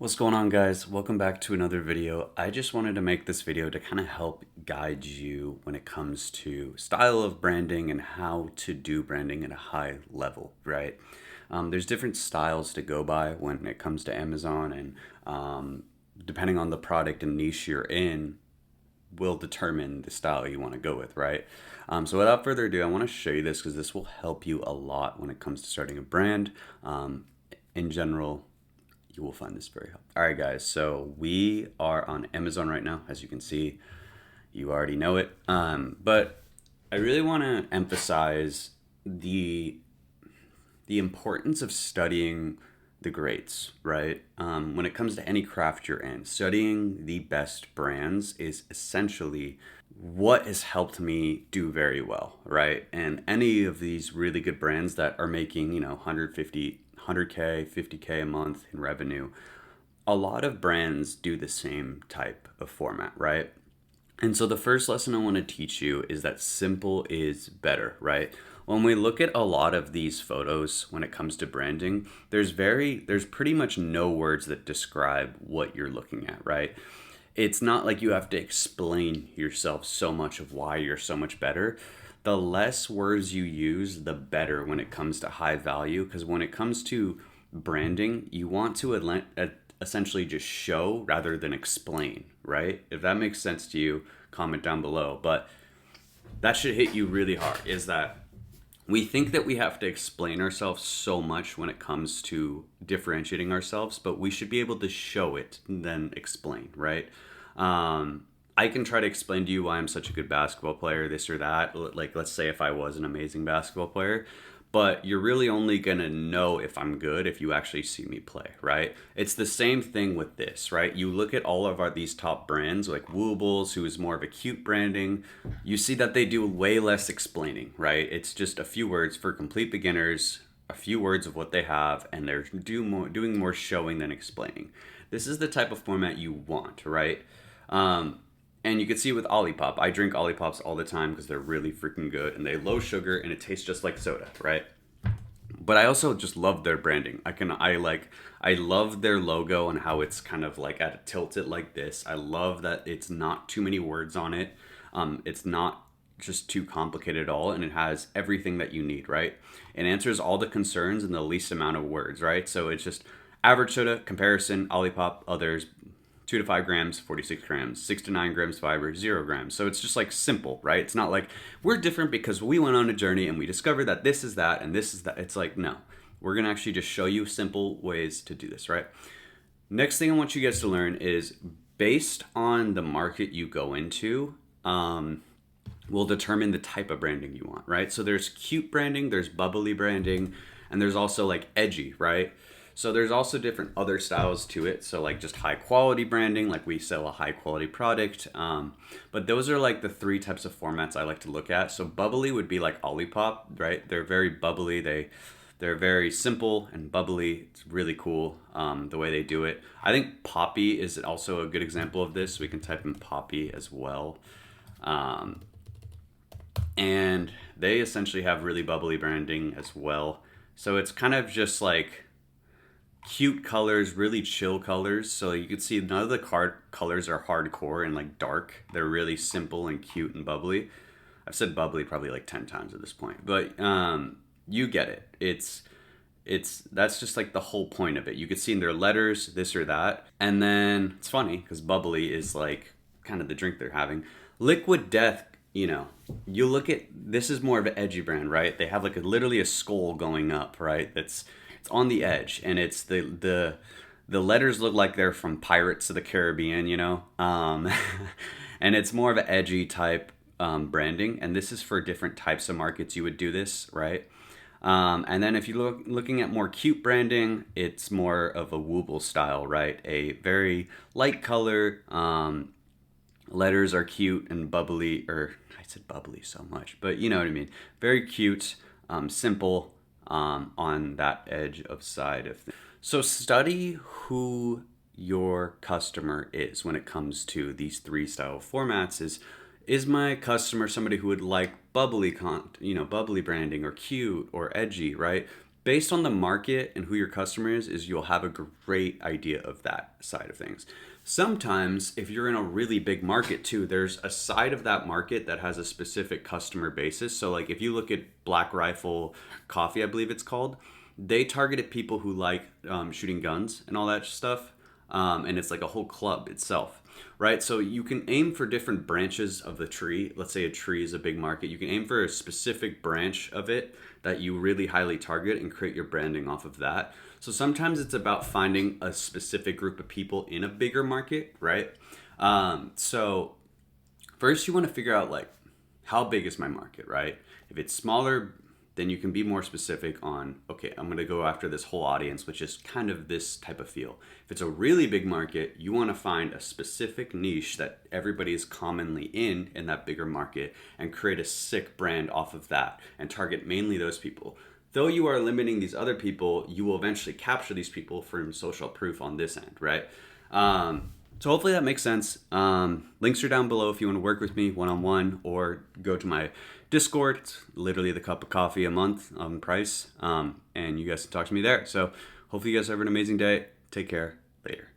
What's going on, guys? Welcome back to another video. I just wanted to make this video to kind of help guide you when it comes to style of branding and how to do branding at a high level, right? There's different styles to go by when it comes to Amazon, and depending on the product and niche you're in, will determine the style you want to go with, right? So without further ado, I want to show you this because this will help you a lot when it comes to starting a brand. In general, you will find this very helpful. All right, guys, so we are on Amazon right now. As you can see, you already know it. But I really want to emphasize the importance of studying the greats, right? When it comes to any craft you're in, studying the best brands is essentially what has helped me do very well, right? And any of these really good brands that are making, 100K, 50K a month in revenue, a lot of brands do the same type of format, right? And so the first lesson I want to teach you is that simple is better, right? When we look at a lot of these photos when it comes to branding, there's pretty much no words that describe what you're looking at, right? It's not like you have to explain yourself so much of why you're so much better. The less words you use, the better when it comes to high value, because when it comes to branding, you want to essentially just show rather than explain, right? If that makes sense to you, comment down below. But that should hit you really hard, is that we think that we have to explain ourselves so much when it comes to differentiating ourselves, but we should be able to show it and then explain, right? I can try to explain to you why I'm such a good basketball player, this or that. Like, let's say if I was an amazing basketball player, but you're really only gonna know if I'm good if you actually see me play, right? It's the same thing with this, right? You look at all of these top brands like Woobles, who is more of a cute branding. You see that they do way less explaining, right? It's just a few words for complete beginners, a few words of what they have, and they're doing more showing than explaining. This is the type of format you want, right? And you can see with Olipop, I drink Olipops all the time because they're really freaking good and they low sugar and it tastes just like soda, right? But I also just love their branding. I love their logo and how it's kind of like at a tilted like this. I love that it's not too many words on it. It's not just too complicated at all, and it has everything that you need, right? It answers all the concerns in the least amount of words, right? So it's just average soda, comparison, Olipop, others, 2 to 5 grams, 46 grams, 6 to 9 grams fiber, 0 grams. So it's just like simple, right? It's not like we're different because we went on a journey and we discovered that this is that and this is that. It's like, no, we're going to actually just show you simple ways to do this, right? Next thing I want you guys to learn is based on the market you go into, will determine the type of branding you want, right? So there's cute branding, there's bubbly branding, and there's also like edgy, right? So there's also different other styles to it. So like just high quality branding, like we sell a high quality product. But those are like the three types of formats I like to look at. So bubbly would be like Olipop, right? They're very bubbly. They're very simple and bubbly. It's really cool the way they do it. I think Poppy is also a good example of this. We can type in Poppy as well. And they essentially have really bubbly branding as well. So it's kind of just like cute colors, really chill colors. So you can see none of the card colors are hardcore and like dark. They're really simple and cute and bubbly. I've said bubbly probably like 10 times at this point, but you get it. That's just like the whole point of it. You could see in their letters this or that. And then it's funny because bubbly is like kind of the drink they're having. Liquid Death, you look at, this is more of an edgy brand, right? They have like literally a skull going up, right? It's on the edge, and it's the letters look like they're from Pirates of the Caribbean, and it's more of an edgy type branding, and this is for different types of markets you would do this, right? And then if you looking at more cute branding, it's more of a Wooble style, right? A very light color, letters are cute and bubbly, or I said bubbly so much, but you know what I mean. Very cute, simple, on that edge of side of things. So study who your customer is when it comes to these three style formats. Is my customer somebody who would like bubbly bubbly branding or cute or edgy, right? based on the market and who your customer is you'll have a great idea of that side of things. Sometimes if you're in a really big market too, there's a side of that market that has a specific customer basis. So like if you look at Black Rifle Coffee, I believe it's called, they targeted people who like shooting guns and all that stuff. And it's like a whole club itself, right? So you can aim for different branches of the tree. Let's say a tree is a big market. You can aim for a specific branch of it that you really highly target and create your branding off of that. So sometimes it's about finding a specific group of people in a bigger market, right? So first you want to figure out like how big is my market, right? If it's smaller, then you can be more specific on, okay, I'm going to go after this whole audience, which is kind of this type of feel. If it's a really big market, you want to find a specific niche that everybody is commonly in that bigger market and create a sick brand off of that and target mainly those people. Though you are limiting these other people, you will eventually capture these people from social proof on this end, right? So hopefully that makes sense. Links are down below if you want to work with me one-on-one or go to my Discord. It's literally the cup of coffee a month price. And you guys can talk to me there. So hopefully you guys have an amazing day. Take care. Later.